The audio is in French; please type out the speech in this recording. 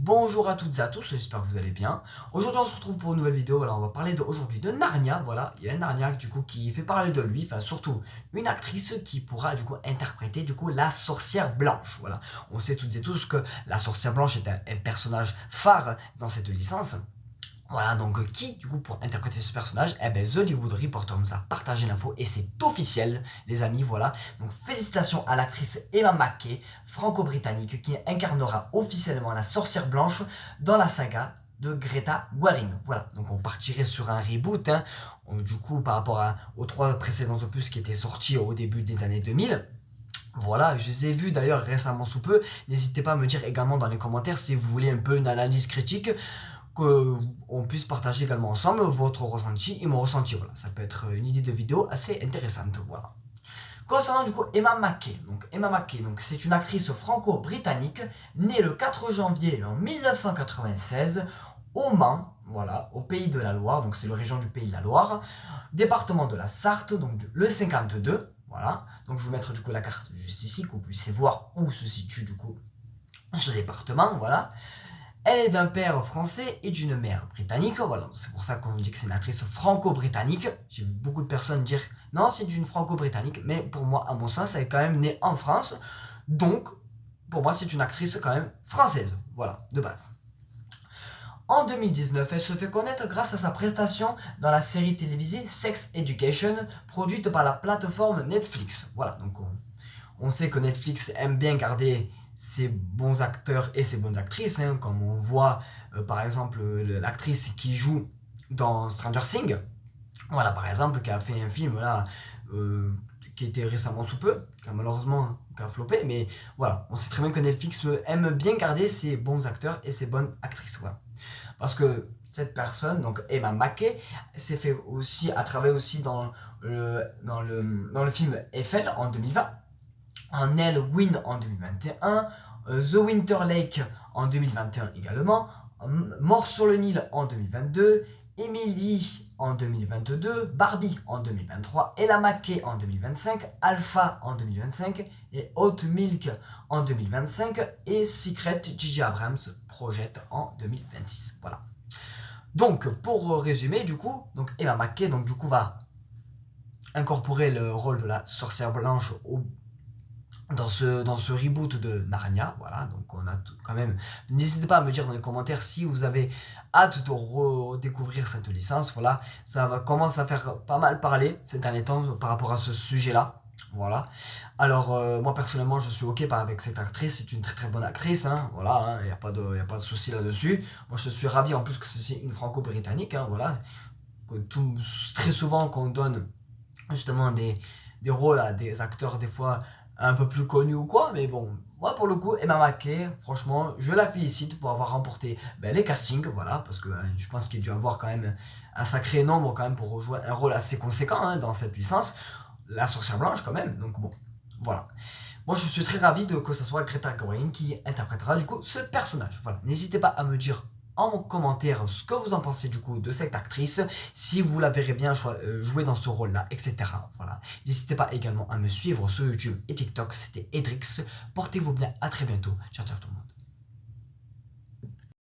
Bonjour à toutes et à tous, j'espère que vous allez bien. Aujourd'hui on se retrouve pour une nouvelle vidéo, voilà, on va parler aujourd'hui de Narnia, voilà, il y a Narnia du coup qui fait parler de lui, enfin surtout une actrice qui pourra du coup interpréter du coup la sorcière blanche, voilà. On sait toutes et tous que la sorcière blanche est un personnage phare dans cette licence. Voilà, donc qui, du coup, pour interpréter ce personnage? Eh ben, The Hollywood Reporter nous a partagé l'info et c'est officiel, les amis, voilà. Donc, félicitations à l'actrice Emma Mackey, franco-britannique, qui incarnera officiellement la sorcière blanche dans la saga de Greta Gerwig. Voilà, donc on partirait sur un reboot, hein, du coup, par rapport aux 3 précédents opus qui étaient sortis au début des années 2000. Voilà, je les ai vus d'ailleurs récemment sous peu. N'hésitez pas à me dire également dans les commentaires si vous voulez un peu une analyse critique, qu'on puisse partager également ensemble votre ressenti et mon ressenti. Voilà, ça peut être une idée de vidéo assez intéressante. Voilà. Concernant du coup Emma Mackey, donc c'est une actrice franco-britannique née le 4 janvier 1996 au Mans, voilà, au Pays de la Loire, donc c'est la région du Pays de la Loire, département de la Sarthe, donc le 52, voilà. Donc je vais vous mettre du coup la carte juste ici, que vous puissiez voir où se situe du coup ce département, voilà. Elle est d'un père français et d'une mère britannique, voilà, c'est pour ça qu'on dit que c'est une actrice franco-britannique. J'ai vu beaucoup de personnes dire non, c'est une franco-britannique, mais pour moi, à mon sens, elle est quand même née en France, donc pour moi, c'est une actrice quand même française, voilà, de base. En 2019, elle se fait connaître grâce à sa prestation dans la série télévisée Sex Education, produite par la plateforme Netflix. Voilà, donc on sait que Netflix aime bien garder ses bons acteurs et ses bonnes actrices, hein, comme on voit par exemple l'actrice qui joue dans Stranger Things, voilà, par exemple, qui a fait un film là, qui était récemment sous peu, qui a malheureusement qui a floppé, mais voilà, on sait très bien que Netflix aime bien garder ses bons acteurs et ses bonnes actrices, voilà. Parce que cette personne, donc Emma Mackey, a travaillé aussi dans le film Eiffel en 2020, en Elwyn en 2021, The Winter Lake en 2021 également, Mort sur le Nil en 2022, Emily en 2022, Barbie en 2023, Ella Mackey en 2025, Alpha en 2025 et Hot Milk en 2025 et Secret J.J. Abrams Project en 2026. Voilà. Donc pour résumer du coup, donc Emma Mackey donc du coup va incorporer le rôle de la sorcière blanche dans ce reboot de Narnia, voilà, donc on a quand même, n'hésitez pas à me dire dans les commentaires si vous avez hâte de redécouvrir cette licence, voilà, commence à faire pas mal parler ces derniers temps par rapport à ce sujet-là, voilà. Alors moi personnellement je suis ok avec cette actrice, c'est une très très bonne actrice, hein, voilà, il n'y a pas de souci là-dessus. Moi je suis ravi en plus que c'est une franco-britannique, hein, voilà, très souvent qu'on donne justement des rôles à des acteurs des fois un peu plus connus ou quoi, mais bon, moi pour le coup, Emma Mackey, franchement, je la félicite pour avoir remporté les castings, voilà, parce que je pense qu'il a dû avoir quand même un sacré nombre quand même pour jouer un rôle assez conséquent, hein, dans cette licence, la sorcière blanche quand même, donc bon, voilà. Moi je suis très ravi que ce soit Greta Gerwig qui interprétera du coup ce personnage, voilà. N'hésitez pas à me dire en commentaire ce que vous en pensez du coup de cette actrice, si vous la verrez bien jouer dans ce rôle là, etc. Voilà. N'hésitez pas également à me suivre sur YouTube et TikTok, c'était Edrix. Portez-vous bien, à très bientôt. Ciao ciao tout le monde.